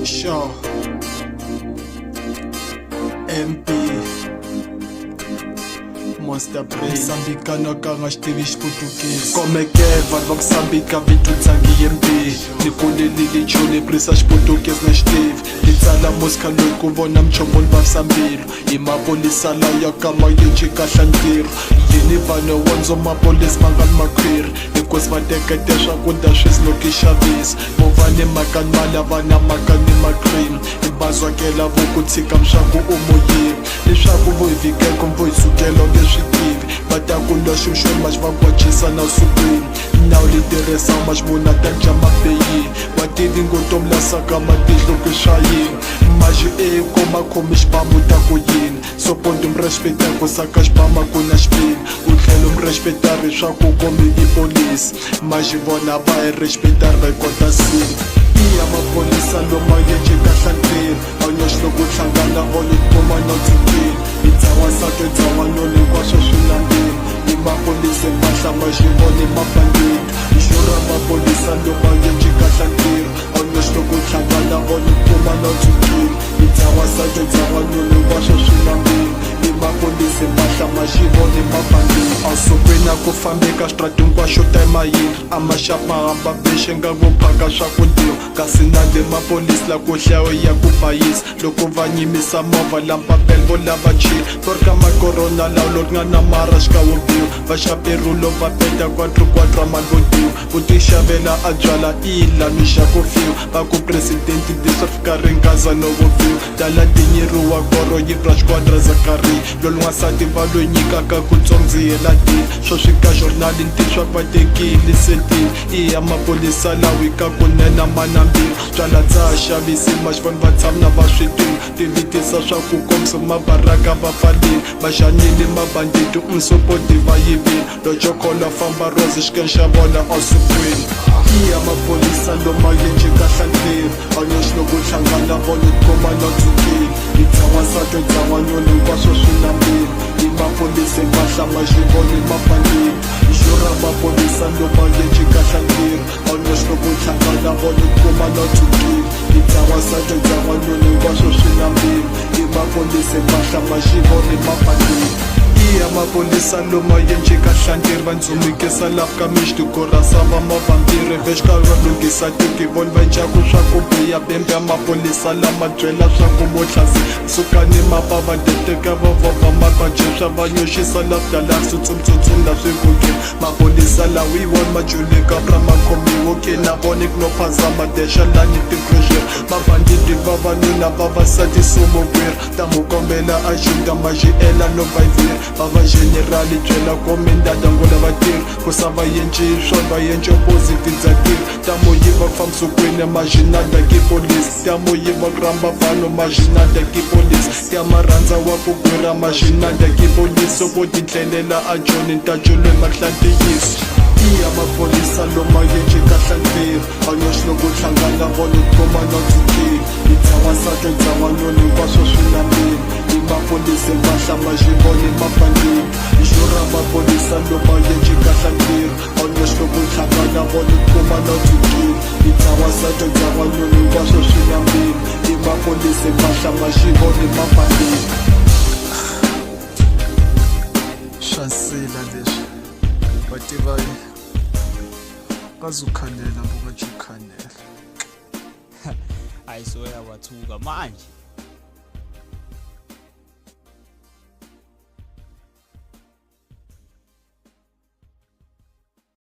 Shaw MP Monster Brain Sambika nakanga xitivi xiputukisi komeke vanhu va ku sambika vitutsangi yembi ni kulelile cho ni prisa xiputukisi na xitivi ni tsala mosika loyi ku vona muchongoni vavisa mbilu hi mapolisa lawa kama yenci kahla ntirho yini vanhu wondzo mapolisi va nga ni makhwiri hikuzi va tekete swakudya swizinoki xavisa movha ni maka ni mali vana maka ni macream hi bazwakela vo ku tshika mswaku u moyeni leswaku vo hi vikeko vo hi sukela nge swi tivi va ta ku lwa ximxweni ma xi va kwacisa na sukwini nawu li tirhisa ma xi vona ta dya mabeyini wa tivi ngotomlasaka matihlo ku swa yini ma xi ekomakhomi xibamu ta ku yini sopondo mi respecta ku saka xibama ku na xipini u tlhela mi respecta leswaku komi i polisi ma xi vona va hi respecta rekota sini iya mapolisa loma yenci kahla ntirho anyoxi loko hlangana onyo tikuma no tsukini hi dzawa sake dzawa nyoni hinkwaswo swi lambini hi mapolisa mpahla ma xi voni mabandini hi xurha mapolisa loma yenci kahla ntirho anyoxi loko hlangana onyo tikuma no tsukini hi dzawa sake dzawa nyoni hinkwaswo swi lambini hi mapolisa mpahla ma xi voni mabandini asukweni a ku fambeka xitrati hinkwaxo ta emayini a maxapa hamba bexe nga vuphaka swakudyiwa kasi na le mapolisi la ku hlayo ya ku bayisa loko va nyimisa movha lampapel vo lava chile to ri ka makorona lawo loko nga na mara xikawo biwa vaxaperulo va peta 4 mali vo diwa vo tixavela a byala ilami xa ku fiwa va ku presidenti diswa fika ringaza no vo fiwa tala tinyeriwa koro yi bra xikwadra zakari lolo n'wansati va loyi nyikaka ku tsondziyela dini swo swi ka xornali ntiswa va tekile setini iya mapolisa lawi ka kunena manambirhi byala dzaha xavisi maxivoni va tshami na va switini tivitisa swa ku komisa mabaraka va pfalini vaxanini mabanditi unsopoti va yivini lojokhola famba rosi xikeni xa vona asukweni iya mapolisa loma yenci kahla ntirho anyoxi loko hlangana vona tikuma no tsukini hi dzawa sake dzawa nyoni hinkwaswo swi lambini hi mapolisa mpahla ma xi voni mabandini hi xurha mapolisa loma yenci kahla ntirho anyoxi loko hlangana vona tikuma no tsukini hi dzawa sake dzawa nyoni hinkwaswo swi lambini hi mapolisa mpahla ma xi voni mabandini iya mapolisa loma yenci kahla ntirho va ndzumikisa lafu ka mixitikorasa va mavambirhi vexikari va lunghisa tikivoni va ncaku swa ku biya bembe ya mapolisa lama byela swa ku vo tlhasi sukani mapa va deteka va vova mabajeswa va nyoxisa lafu dalafu tsutsumtsutsumi la swivukini mapolisa lawa hi woni majuleka pra makhomiwo ke na voni ku no phazama dexa lani tincroxer mabanditi vavanuna vavasati sumogwira ta mukombela a xinga ma xi ela no vayiviri vava generali byela komendadangula vatirhi ku sava yenci swona va yenci opposite dza tirhi ta moyiva ku fambisukweni maxinada ki polisi ta moyiva ku ramba vanhu maxinada ki polisi ta marhandza wa ku gwira maxinada ki polisi soko titlelela a joni ntajolwe mahlantiyiso iya mapolisa loma yenci kahla ntirho anyoxi loko hlangana vona tikuma no tsukini hi dzawa sake dzawa nyoni hinkwaswo swi lambini hi mapolisa mpahla ma xi voni mabandini hi xurha mapolisa loma yenci kahla ntirho anyoxi loko hlangana vona tikuma no tsukini hi dzawa sake dzawa nyoni hinkwaswo swi lambini hi mapolisa mpahla ma xi voni mabandini swa sila leswi va tiva kazukhanela vokajikhanela ayisoya wathuka manje